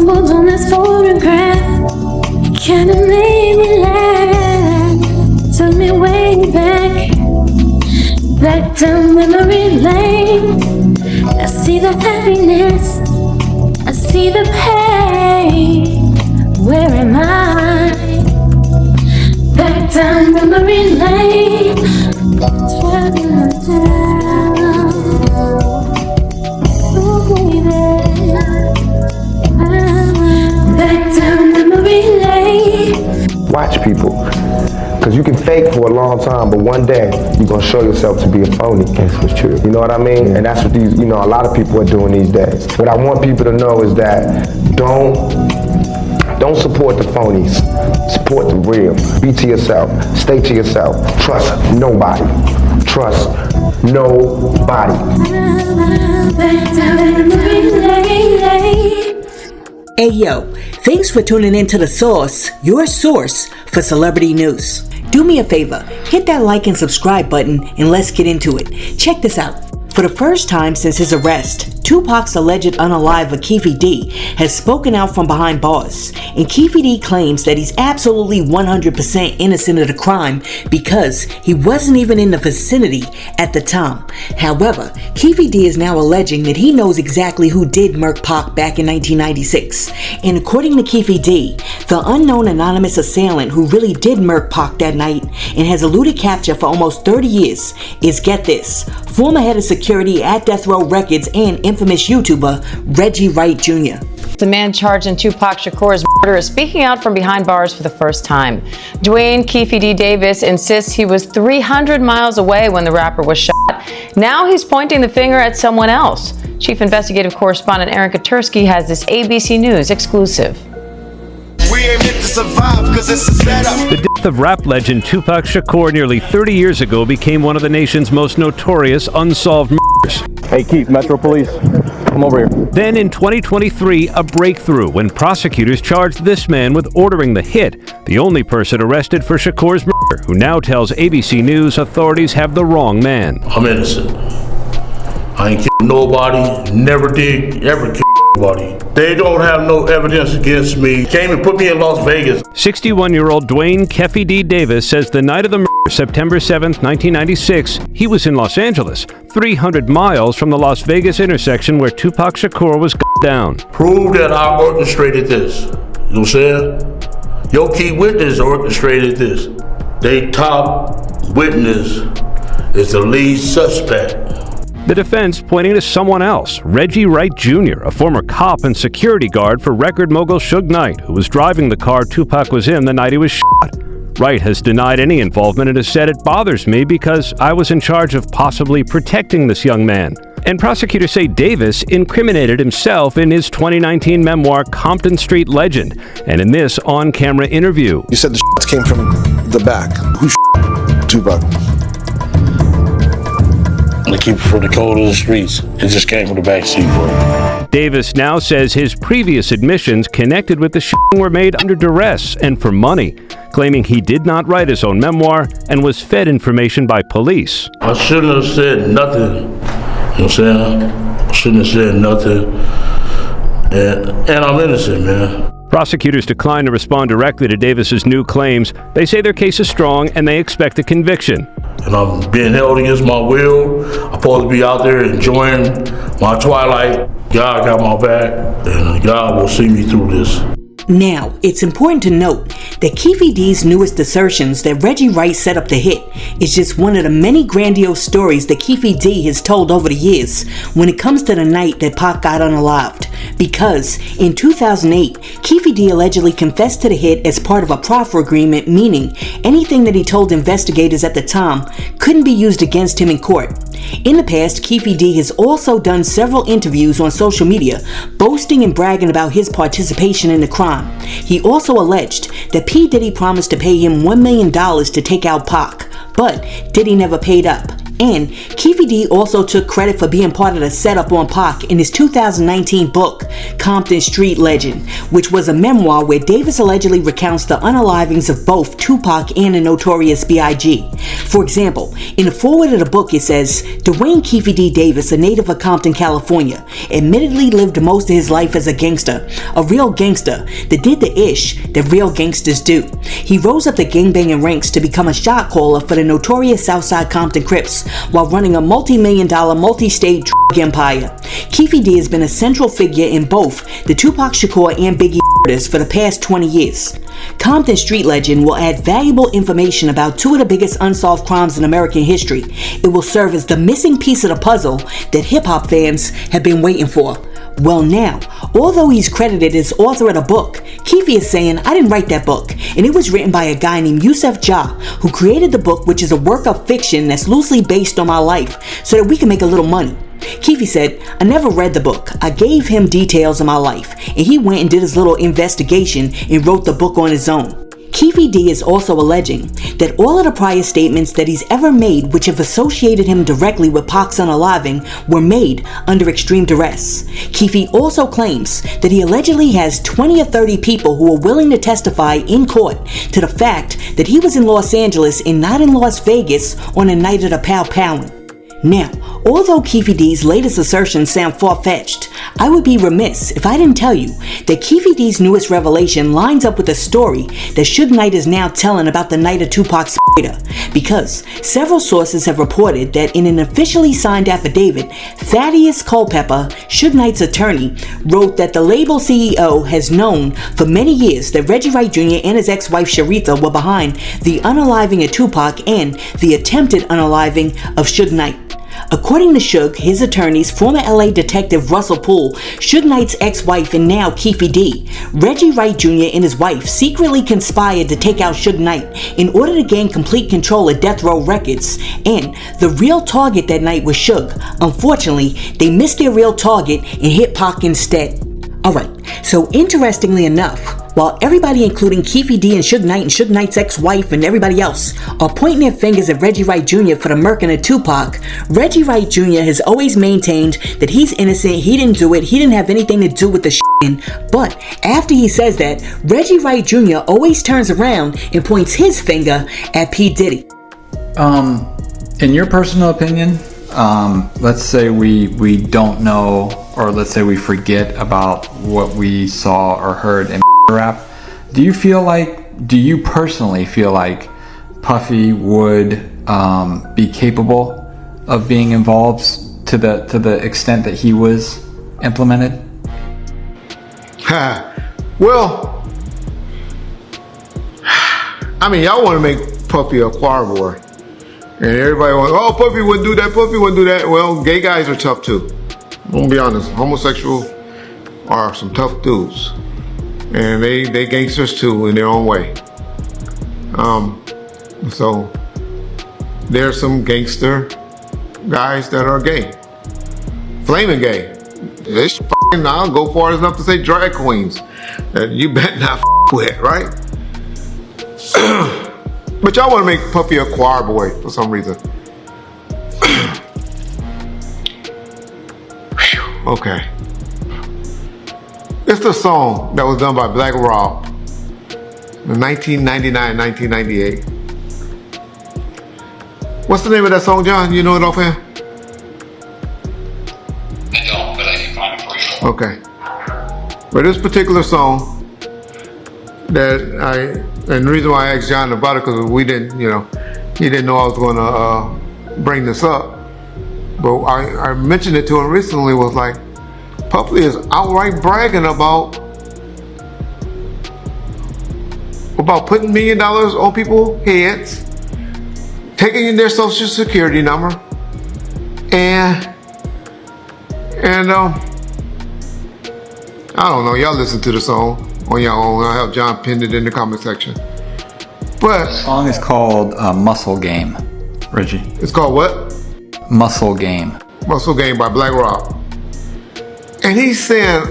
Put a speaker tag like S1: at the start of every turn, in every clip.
S1: stumbled on this photograph. It kinda made me laugh. Took me way back down memory lane. I see the happiness, I see the pain. Where am I? Back down memory lane. Oh baby, back down memory lane.
S2: Watch people, because you can fake for a long time, but one day you're gonna show yourself to be a phony. That's what's true. You know what I mean? And that's what these, a lot of people are doing these days. What I want people to know is that don't support the phonies. Support the real. Be to yourself. Stay to yourself. Trust nobody. Trust nobody.
S3: Hey yo, thanks for tuning in to The Source, your source for celebrity news. Do me a favor, hit that like and subscribe button and let's get into it. Check this out. For the first time since his arrest, 2Pac's alleged unaliver Keef D has spoken out from behind bars, and Keef D claims that he's absolutely 100% innocent of the crime because he wasn't even in the vicinity at the time. However, Keef D is now alleging that he knows exactly who did murk Pac back in 1996, and according to Keef D, the unknown anonymous assailant who really did murk Pac that night and has eluded capture for almost 30 years is, get this, former head of security at Death Row Records and infamous YouTuber Reggie Wright Jr.
S4: The man charged in Tupac Shakur's murder is speaking out from behind bars for the first time. Keef D Davis insists he was 300 miles away when the rapper was shot. Now he's pointing the finger at someone else. Chief Investigative Correspondent Aaron Katursky has this ABC News exclusive.
S5: We ain't meant to survive because it's a setup.
S6: The death of rap legend Tupac Shakur nearly 30 years ago became one of the nation's most notorious unsolved murders.
S7: Hey Keith, Metro Police, come over here.
S6: Then in 2023, a breakthrough when prosecutors charged this man with ordering the hit, the only person arrested for Shakur's murder, who now tells ABC News authorities have the wrong man.
S8: I'm innocent. I ain't killed nobody, never did, ever kill nobody. They don't have no evidence against me. Came and put me in Las Vegas.
S6: 61-year-old Keef D Davis says the night of the murder, September 7th, 1996, he was in Los Angeles, 300 miles from the Las Vegas intersection where Tupac Shakur was gunned down.
S8: Prove that I orchestrated this. You know what I'm saying? Your key witness orchestrated this. They top witness is the lead suspect.
S6: The defense pointing to someone else, Reggie Wright Jr., a former cop and security guard for record mogul Suge Knight, who was driving the car Tupac was in the night he was shot. Wright has denied any involvement and has said it bothers me because I was in charge of possibly protecting this young man. And prosecutors say Davis incriminated himself in his 2019 memoir, Compton Street Legend, and in this on-camera interview.
S9: You said the came from the back. Who Tupac?
S8: They keep it from the cold of the streets. It just came from the backseat for him.
S6: Davis now says his previous admissions connected with the shooting were made under duress and for money, claiming he did not write his own memoir and was fed information by police.
S8: I shouldn't have said nothing. You know what I'm saying? I shouldn't have said nothing. And I'm innocent, man.
S6: Prosecutors declined to respond directly to Davis's new claims. They say their case is strong and they expect a conviction.
S8: And I'm being held against my will. I'm supposed to be out there enjoying my twilight. God got my back, and God will see me through this.
S3: Now, it's important to note that Keef D's newest assertions that Reggie Wright set up the hit is just one of the many grandiose stories that Keef D has told over the years when it comes to the night that Pac got unalived. Because in 2008, Keef D allegedly confessed to the hit as part of a proffer agreement, meaning anything that he told investigators at the time couldn't be used against him in court. In the past, Keef D has also done several interviews on social media, boasting and bragging about his participation in the crime. He also alleged that P. Diddy promised to pay him $1 million to take out Pac, but Diddy never paid up. And Keef D also took credit for being part of the setup on Pac in his 2019 book, Compton Street Legend, which was a memoir where Davis allegedly recounts the unalivings of both Tupac and the Notorious B.I.G. For example, in the foreword of the book it says, Dwayne Keefe D. Davis, a native of Compton, California, admittedly lived most of his life as a gangster, a real gangster that did the ish that real gangsters do. He rose up the gangbanging ranks to become a shot caller for the notorious Southside Compton Crips while running a multi-million-dollar, multi-state drug empire. Keef D has been a central figure in both the Tupac Shakur and Biggie murders for the past 20 years. Compton Street Legend will add valuable information about two of the biggest unsolved crimes in American history. It will serve as the missing piece of the puzzle that hip-hop fans have been waiting for. Well now, although he's credited as author of the book, Keefe is saying, I didn't write that book, and it was written by a guy named Yusef Jah, who created the book, which is a work of fiction that's loosely based on my life, so that we can make a little money. Keefe said, I never read the book. I gave him details of my life, and he went and did his little investigation and wrote the book on his own. Keef D is also alleging that all of the prior statements that he's ever made which have associated him directly with Pac's unaliving were made under extreme duress. Keef also claims that he allegedly has 20 or 30 people who are willing to testify in court to the fact that he was in Los Angeles and not in Las Vegas on the night of the Pow Powing. Now, although Keef D's latest assertions sound far-fetched, I would be remiss if I didn't tell you that Keef D's newest revelation lines up with a story that Suge Knight is now telling about the night of Tupac's murder, because several sources have reported that in an officially signed affidavit, Thaddeus Culpepper, Suge Knight's attorney, wrote that the label CEO has known for many years that Reggie Wright Jr. and his ex-wife Sharitha were behind the unaliving of Tupac and the attempted unaliving of Suge Knight. According to Suge, his attorneys, former LA detective Russell Poole, Suge Knight's ex-wife and now Keef D, Reggie Wright Jr. and his wife secretly conspired to take out Suge Knight in order to gain complete control of Death Row Records, and the real target that night was Suge. Unfortunately, they missed their real target and hit Pac instead. Alright, so interestingly enough, while everybody including Keef D and Suge Knight's ex-wife and everybody else are pointing their fingers at Reggie Wright Jr. for the murking of Tupac, Reggie Wright Jr. has always maintained that he's innocent, he didn't do it, he didn't have anything to do with the shit. But after he says that, Reggie Wright Jr. always turns around and points his finger at P. Diddy.
S10: In your personal opinion, let's say we don't know, or let's say we forget about what we saw or heard in rap. Do you personally feel like Puffy would be capable of being involved to the extent that he was implemented?
S2: Well, I mean, y'all want to make Puffy a choir boy. And everybody wants, oh, Puffy wouldn't do that, Puffy wouldn't do that. Well, gay guys are tough too. I'm gonna be honest, homosexual are some tough dudes. And they gangsters too in their own way. So there's some gangster guys that are gay. Flaming gay. I'll go far enough to say drag queens. That you bet not with, right? But y'all want to make Puffy a choir boy for some reason. Okay. It's the song that was done by Black Rob in 1999, 1998. What's the name of that song, John? You know it offhand?
S11: I don't, but I can find it for you.
S2: Okay. But this particular song and the reason why I asked John about it, because we didn't, he didn't know I was going to bring this up. But I mentioned it to him recently, was like, Puffy is outright bragging about putting $1 million on people's heads, taking their social security number, and I don't know, y'all listen to the song on your own. I'll have John pin it in the comment section. But
S10: the song is called Muscle Game, Reggie.
S2: It's called what?
S10: Muscle Game.
S2: Muscle Game by Black Rob. And he's saying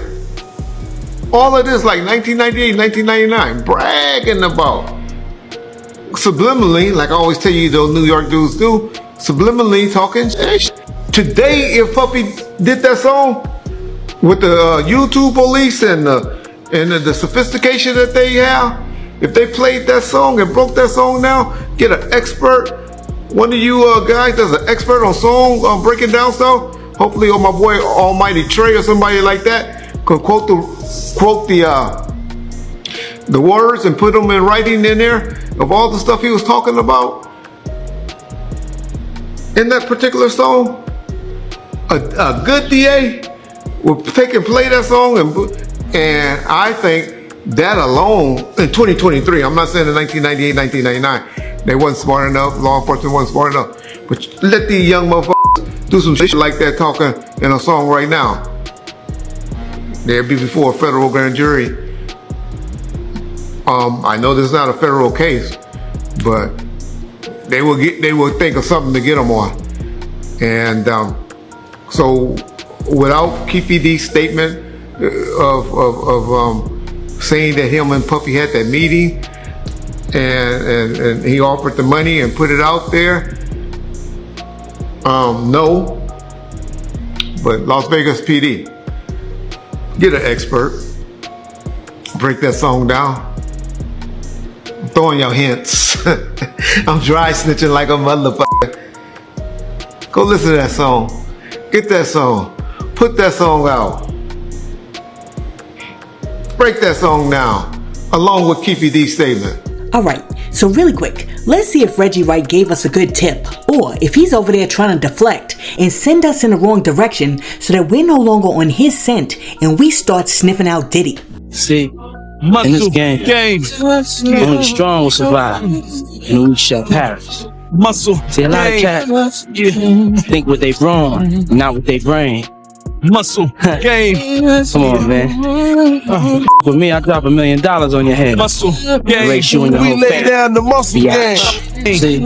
S2: all of this like 1998, 1999, bragging about, subliminally, like I always tell you those New York dudes do, subliminally talking shit. Today, if Puffy did that song with the YouTube police and the sophistication that they have, if they played that song and broke that song down, get an expert, one of you guys that's an expert on song breaking down stuff, hopefully on my boy Almighty Trey or somebody like that, could quote the words and put them in writing in there of all the stuff he was talking about in that particular song. A good DA will take and play that song, and I think that alone in 2023, I'm not saying in 1998, 1999, they wasn't smart enough, law enforcement wasn't smart enough, but let these young motherfuckers do some shit like that talking in a song right now. They'll be before a federal grand jury. I know this is not a federal case, but they will think of something to get them on. And so without Keef D's statement of saying that him and Puffy had that meeting and he offered the money and put it out there, no. But Las Vegas PD, get an expert, break that song down. I'm throwing y'all hints. I'm dry snitching like a motherfucker. Go listen to that song. Get that song. Put that song out. Break that song down, along with Keef D's statement.
S3: Alright, so really quick, let's see if Reggie Wright gave us a good tip, or if he's over there trying to deflect and send us in the wrong direction so that we're no longer on his scent and we start sniffing out Diddy.
S12: See, in this game, only the strong will survive, and the weak shall perish. See, a lot of cats think with their brawn, not with their brain.
S13: Muscle game.
S12: Come on, man. With me, I drop $1 million on your head.
S13: Muscle game.
S12: Race you and your
S13: We
S12: whole
S13: lay
S12: family.
S13: down the muscle game.
S12: See,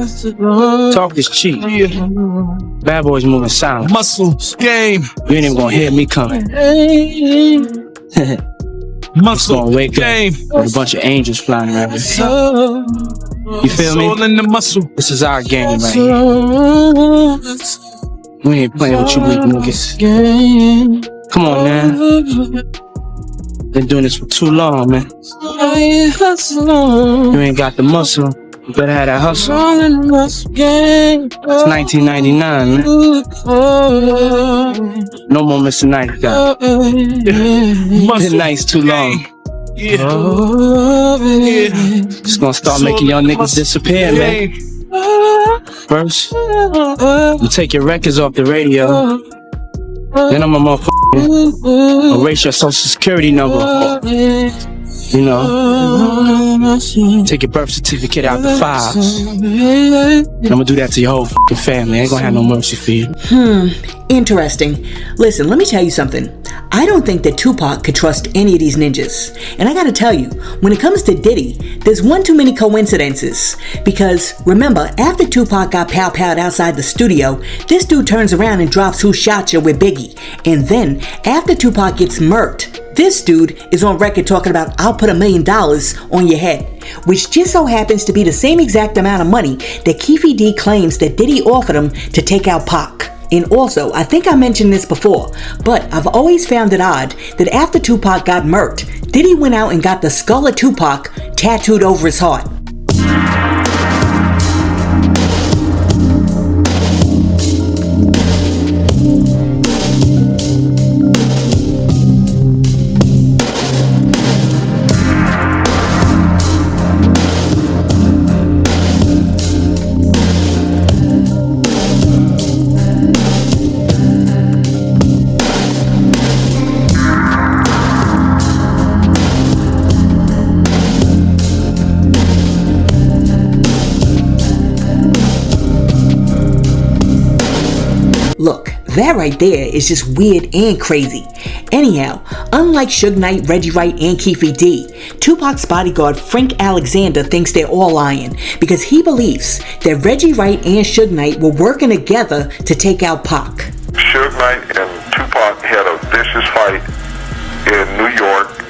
S12: talk is cheap. Bad boys moving silent.
S13: Muscle game.
S12: You ain't even gonna hear me coming.
S13: Muscle
S12: gonna wake
S13: game.
S12: up with a bunch of angels flying around. You feel me?
S13: All in the muscle.
S12: This is our game right here. We ain't playing with you weak niggas. Come on, man. Been doing this for too long, man. You ain't got the muscle. You better have that hustle. It's 1999, man. No more Mr. Night Guy. Been nice too long. Just gonna start making y'all niggas disappear, man. First, you take your records off the radio. Then I'm a motherfucker erase your social security number. You know, take your birth certificate out the files. I'm gonna do that to your whole fucking family. I ain't gonna have no mercy for you.
S3: Interesting. Listen, let me tell you something. I don't think that Tupac could trust any of these ninjas. And I gotta tell you, when it comes to Diddy, there's one too many coincidences. Because remember, after Tupac got pow-powed outside the studio, this dude turns around and drops Who Shot Ya with Biggie. And then, after Tupac gets murked, this dude is on record talking about, I'll put $1 million on your head. Which just so happens to be the same exact amount of money that Keef D claims that Diddy offered him to take out Pac. And also, I think I mentioned this before, but I've always found it odd that after Tupac got murked, Diddy went out and got the skull of Tupac tattooed over his heart. Look, that right there is just weird and crazy. Anyhow, unlike Suge Knight, Reggie Wright, and Keef D, Tupac's bodyguard Frank Alexander thinks they're all lying because he believes that Reggie Wright and Suge Knight were working together to take out Pac.
S14: Suge Knight and Tupac had a vicious fight in New York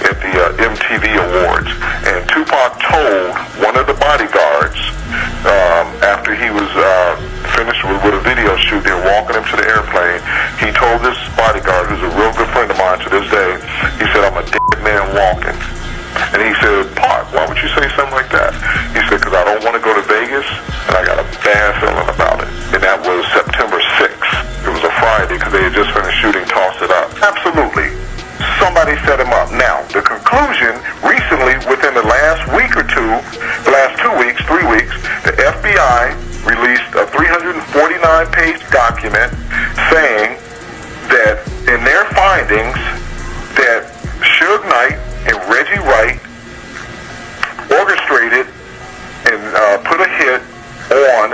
S14: at the MTV Awards, and Tupac told one of the bodyguards after he was finished with a video shoot. They were walking him to the airplane. He told this bodyguard, who's a real good friend of mine to this day, he said, I'm a dead man walking. And he said, Park, why would you say something like that? He said, because I don't want to go to Vegas, and I got a bad feeling about it. And that was September 6th. It was a Friday, because they had just finished shooting Toss It Up. Absolutely. Somebody set him up. Now, the conclusion, recently, within the last week or two, the last 2 weeks, 3 weeks, the FBI released a 349-page document saying that in their findings that Suge Knight and Reggie Wright orchestrated and put a hit on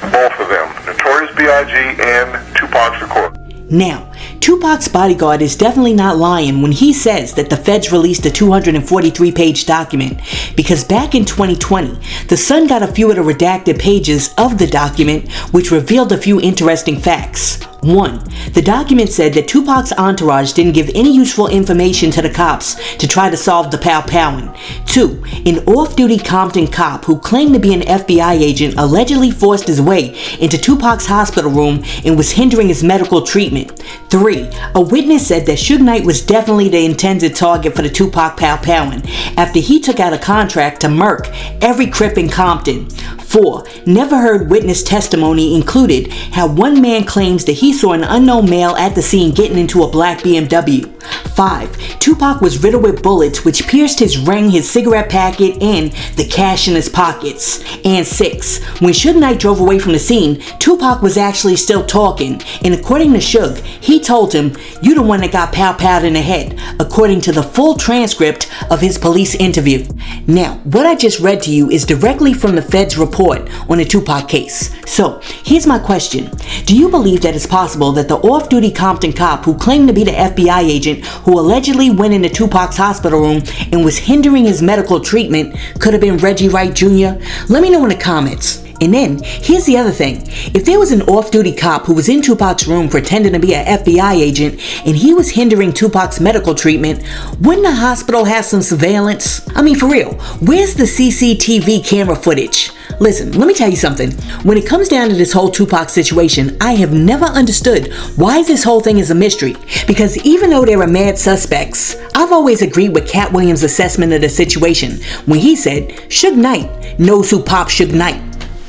S14: both of them, Notorious B.I.G. and Tupac Shakur.
S3: Now, Tupac's bodyguard is definitely not lying when he says that the feds released a 243-page document, because back in 2020, the Sun got a few of the redacted pages of the document which revealed a few interesting facts. 1. The document said that Tupac's entourage didn't give any useful information to the cops to try to solve the pow-powing. 2. An off-duty Compton cop who claimed to be an FBI agent allegedly forced his way into Tupac's hospital room and was hindering his medical treatment. 3. A witness said that Suge Knight was definitely the intended target for the Tupac pow-powing after he took out a contract to murk every Crip in Compton. 4. Never heard witness testimony included how one man claims that he saw an unknown male at the scene getting into a black BMW. 5. Tupac was riddled with bullets which pierced his ring, his cigarette packet, and the cash in his pockets. And 6. When Suge Knight drove away from the scene, Tupac was actually still talking, and according to Suge, he told him, "You the one that got pow-powed in the head," according to the full transcript of his police interview. Now, what I just read to you is directly from the Fed's report on the Tupac case. So, here's my question. Do you believe that it's possible that the off-duty Compton cop who claimed to be the FBI agent who allegedly went into Tupac's hospital room and was hindering his medical treatment could have been Reggie Wright Jr.? Let me know in the comments. And then, here's the other thing. If there was an off-duty cop who was in Tupac's room pretending to be an FBI agent and he was hindering Tupac's medical treatment, wouldn't the hospital have some surveillance? I mean, for real, where's the CCTV camera footage? Listen, let me tell you something. When it comes down to this whole Tupac situation, I have never understood why this whole thing is a mystery. Because even though there are mad suspects, I've always agreed with Cat Williams' assessment of the situation when he said Suge Knight knows who popped Suge Knight.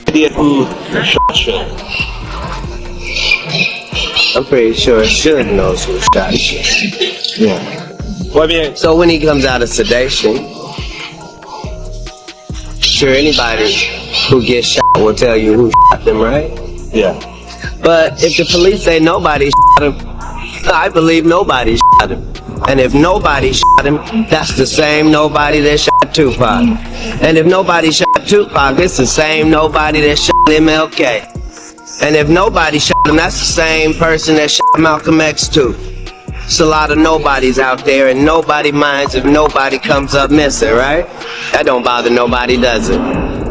S15: I'm pretty sure Suge knows who shot Suge. Yeah. So when he comes out of sedation, sure anybody who gets shot will tell you who shot them, right? Yeah. But if the police say nobody shot him, I believe nobody shot him. And if nobody shot him, that's the same nobody that shot Tupac. And if nobody shot Tupac, it's the same nobody that shot MLK. And if nobody shot him, that's the same person that shot Malcolm X too. It's a lot of nobodies out there, and nobody minds if nobody comes up missing, right? That don't bother nobody, does it?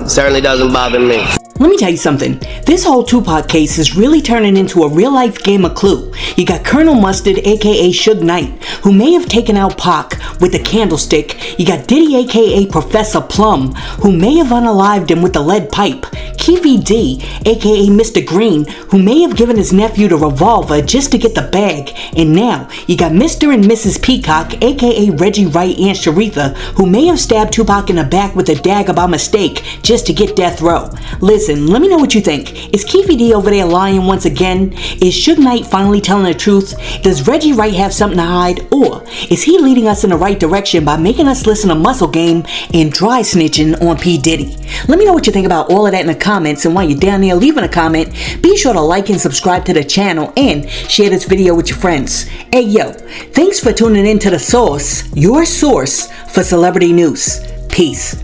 S15: Certainly doesn't bother me.
S3: Let me tell you something. This whole Tupac case is really turning into a real-life game of Clue. You got Colonel Mustard, aka Suge Knight, who may have taken out Pac with the candlestick. You got Diddy, aka Professor Plum, who may have unalived him with the lead pipe. Keef D, aka Mr. Green, who may have given his nephew the revolver just to get the bag. And now, you got Mr. and Mrs. Peacock, aka Reggie Wright and Sharitha, who may have stabbed Tupac in the back with a dagger by mistake just to get death row. Listen, let me know what you think. Is Keef D over there lying once again? Is Suge Knight finally telling the truth? Does Reggie Wright have something to hide? Or is he leading us in the right direction by making us listen to Muscle Game and dry snitching on P. Diddy? Let me know what you think about all of that in the comments, and while you're down there leaving a comment, be sure to like and subscribe to the channel and share this video with your friends. Hey yo, thanks for tuning in to The Source, your source for celebrity news. Peace.